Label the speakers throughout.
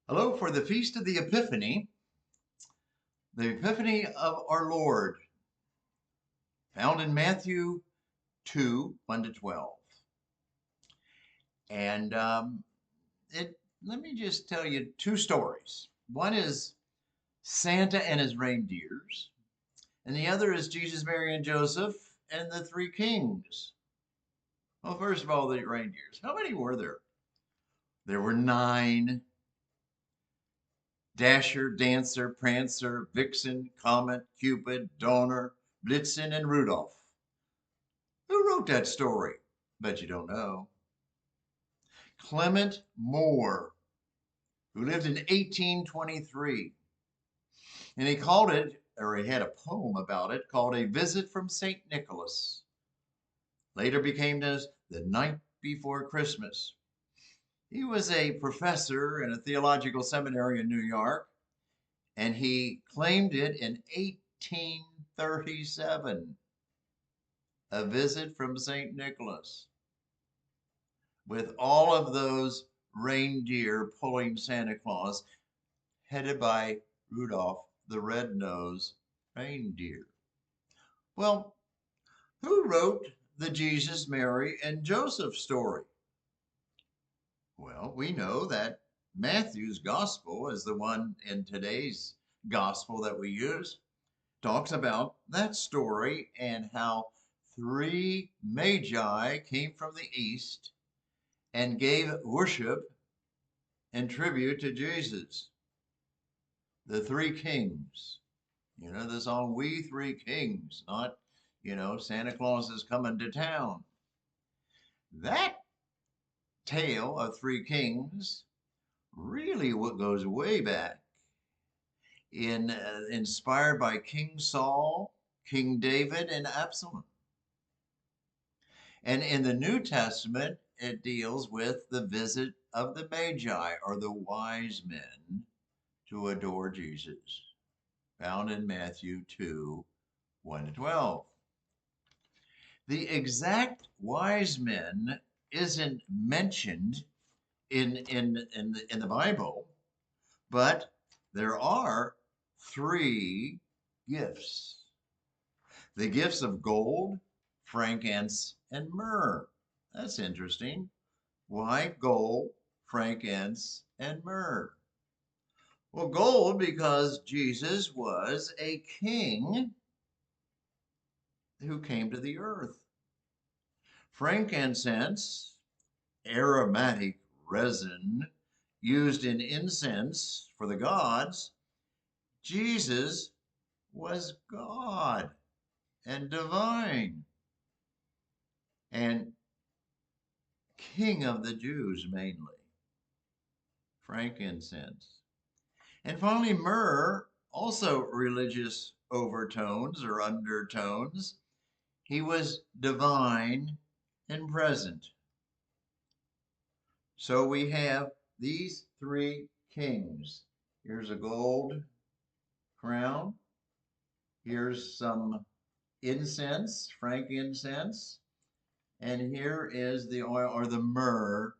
Speaker 1: Hello, for the Feast of the Epiphany of our Lord, found in Matthew 2, 1 to 12. And let me just tell you two stories. One is Santa and his reindeers, and the other is Jesus, Mary, and Joseph and the three kings. Well, first of all, the reindeers. How many were there? There were 9. Dasher, Dancer, Prancer, Vixen, Comet, Cupid, Donner, Blitzen, and Rudolph. Who wrote that story? Bet you don't know. Clement Moore, who lived in 1823. And he called it, or he had a poem about it, called A Visit from St. Nicholas. Later became known as The Night Before Christmas. He was a professor in a theological seminary in New York, and he claimed it in 1837. A Visit from St. Nicholas, with all of those reindeer pulling Santa Claus, headed by Rudolph the Red-Nosed Reindeer. Well, who wrote the Jesus, Mary, and Joseph story? Well, we know that Matthew's gospel is the one in today's gospel that we use, talks about that story and how 3 Magi came from the east and gave worship and tribute to Jesus. The 3 kings. You know the song, We Three Kings, not, Santa Claus is coming to town. That tale of 3 kings really what goes way back inspired by King Saul, King David, and Absalom. And in the New Testament, it deals with the visit of the Magi, or the wise men, to adore Jesus, found in Matthew 2, 1 to 12. The exact wise men isn't mentioned in the Bible, but there are 3 gifts. The gifts of gold, frankincense, and myrrh. That's interesting. Why gold, frankincense, and myrrh? Well, gold because Jesus was a king who came to the earth. Frankincense, aromatic resin used in incense for the gods. Jesus was God and divine and King of the Jews mainly. Frankincense. And finally, myrrh, also religious overtones or undertones. He was divine and present. So we have these 3 kings. Here's a gold crown. Here's some incense, frankincense. And here is the oil or the myrrh.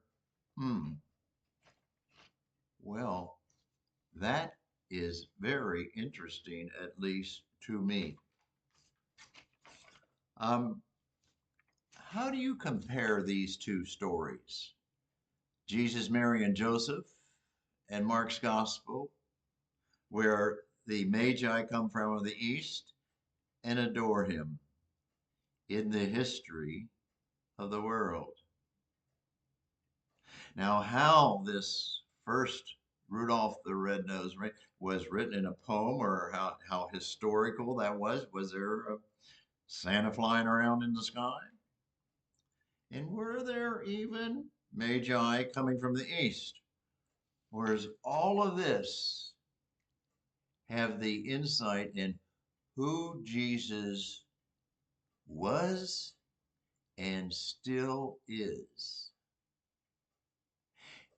Speaker 1: Well, that is very interesting, at least to me. How do you compare these 2 stories? Jesus, Mary, and Joseph, and Mark's Gospel, where the Magi come from the east and adore him in the history of the world. Now, how this first Rudolph the Red-Nosed Reindeer was written in a poem, or how historical that was there a Santa flying around in the sky? And were there even Magi coming from the east? Whereas all of this have the insight in who Jesus was and still is.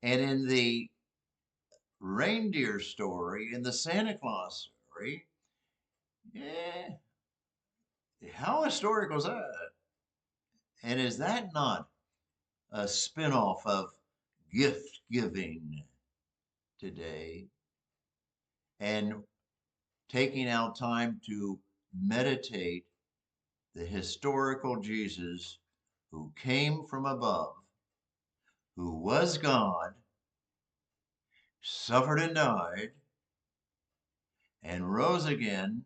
Speaker 1: And in the reindeer story, in the Santa Claus story, how historical is that? And is that not a spinoff of gift giving today and taking out time to meditate the historical Jesus who came from above, who was God, suffered and died, and rose again,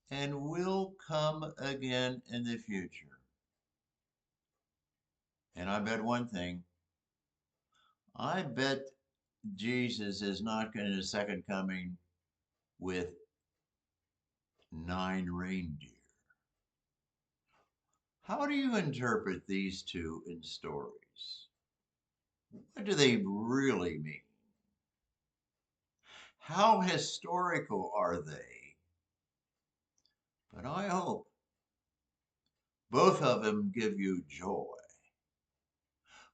Speaker 1: and will come again in the future. And I bet one thing, I bet Jesus is not going to the second coming with 9 reindeer. How do you interpret these two in stories? What do they really mean? How historical are they? But I hope both of them give you joy.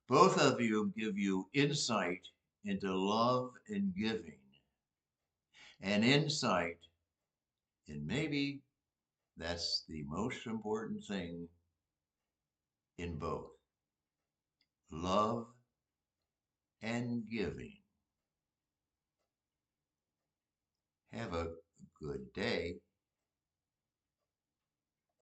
Speaker 1: Both of you give you insight into love and giving, and insight in maybe that's the most important thing in both love and giving. Have a good day.